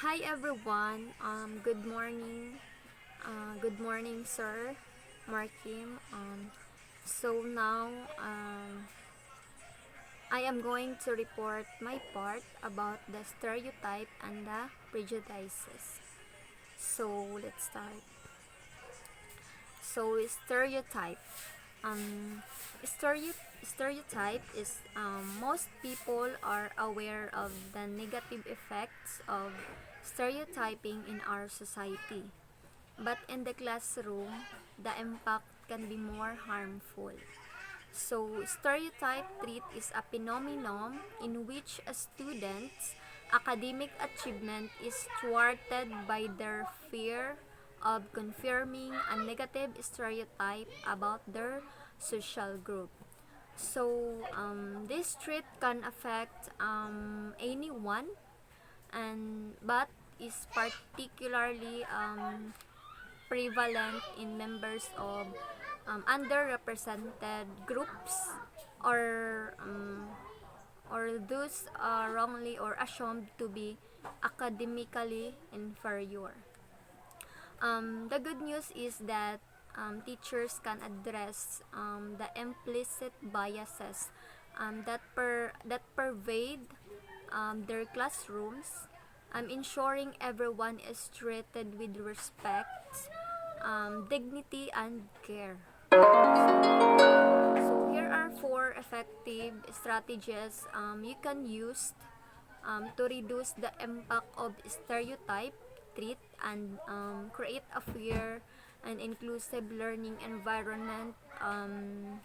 Hi everyone. Good morning. Good morning, sir Markim. So now I am going to report my part about the stereotype and the prejudices. So let's start. So stereotype. Um, stereotype is most people are aware of the negative effects of stereotyping in our society. But in the classroom, the impact can be more harmful. So, stereotype trait is a phenomenon in which a student's academic achievement is thwarted by their fear of confirming a negative stereotype about their social group. So, this trait can affect anyone, but is particularly prevalent in members of underrepresented groups or um, or those wrongly or assumed to be academically inferior. The good news is that teachers can address the implicit biases that pervade their classrooms, ensuring everyone is treated with respect, dignity, and care. So here are four effective strategies you can use to reduce the impact of stereotype treat and create a fair and inclusive learning environment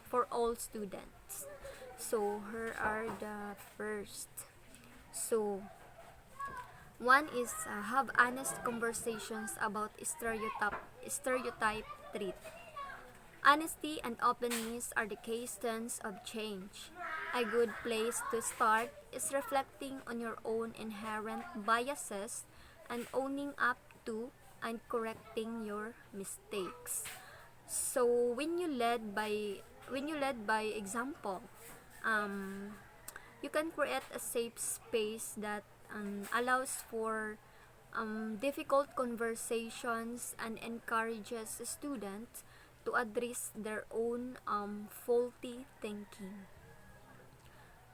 for all students. So here are the first. So one is have honest conversations about stereotype treat. Honesty and openness are the keystones of change. A good place to start is reflecting on your own inherent biases and owning up to and correcting your mistakes. So when you led by example, um, you can create a safe space that allows for difficult conversations and encourages students to address their own faulty thinking.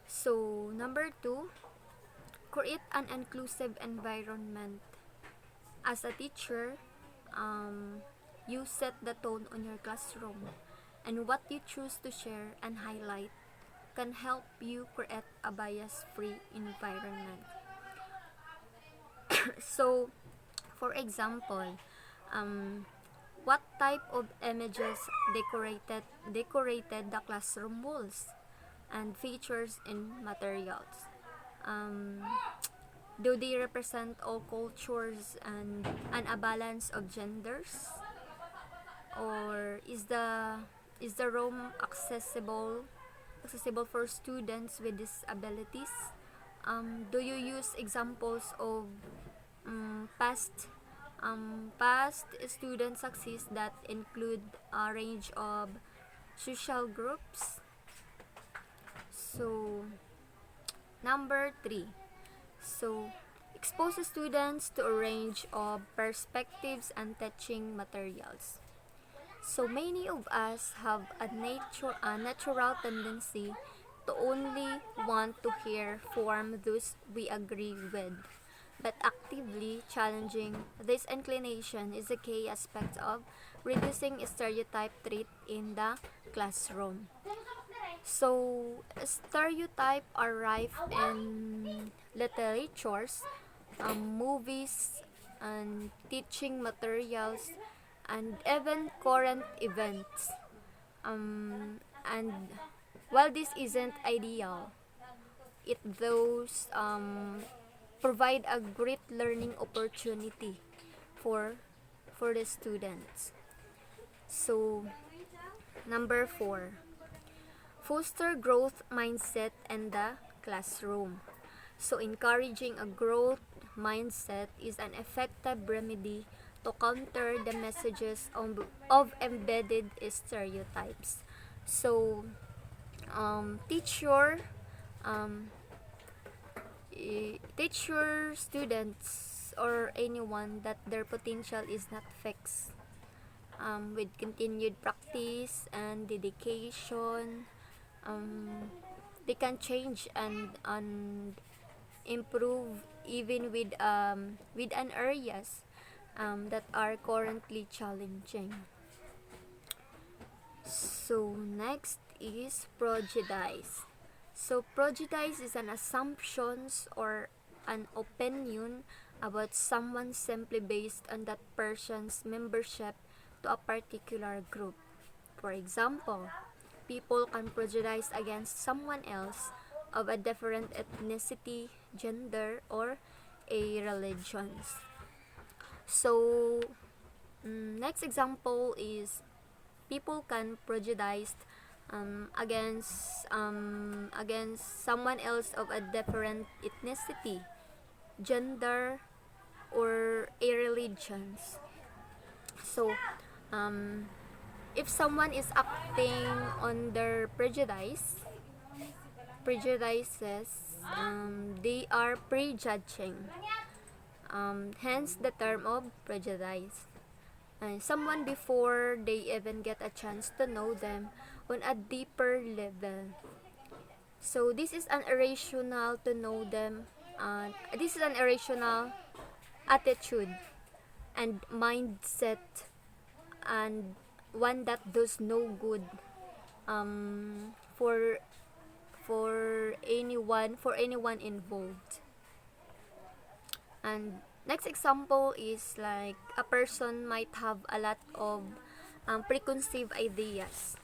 So, number two, create an inclusive environment. As a teacher, you set the tone on your classroom, and what you choose to share and highlight can help you create a bias free environment. So, for example, um, what type of images decorated the classroom walls and features in materials? Um, do they represent all cultures and a balance of genders? Or is the room accessible for students with disabilities? Do you use examples of past student success that include a range of social groups? So, number three. So, expose students to a range of perspectives and teaching materials. So many of us have a natural tendency to only want to hear from those we agree with. But actively challenging this inclination is a key aspect of reducing stereotype trait in the classroom. So, stereotypes are rife in literatures, movies, and teaching materials, and even current events. And while this isn't ideal, it those provide a great learning opportunity for for the students. So, number 4, foster growth mindset in the classroom. So, encouraging a growth mindset is an effective remedy to counter the messages of embedded stereotypes. So, teach um, teach your students or anyone that their potential is not fixed. With continued practice and dedication, they can change and improve even with an areas that are currently challenging. So next is prejudice. So prejudice is an assumptions or an opinion about someone simply based on that person's membership to a particular group. For example, people can prejudice against someone else of a different ethnicity, gender, or a religions. So, next example is people can prejudice against someone else of a different ethnicity, gender, or a religions. So, if someone is acting on their prejudices, they are prejudging. Hence the term of prejudice. Someone before they even get a chance to know them on a deeper level. So this is an irrational to know them. This is an irrational attitude and mindset, and one that does no good for anyone involved. And next example is like a person might have a lot of preconceived ideas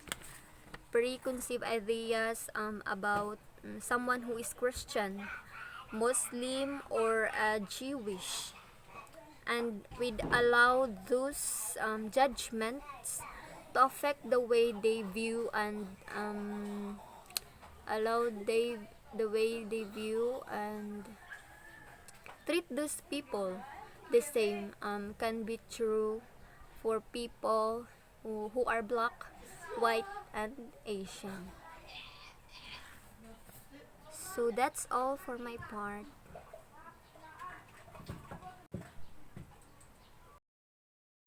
about someone who is Christian, Muslim, or Jewish, and we'd allow those judgments to affect the way they view and the way they view and treat those people the same. Can be true for people who are black, white, and Asian. So that's all for my part.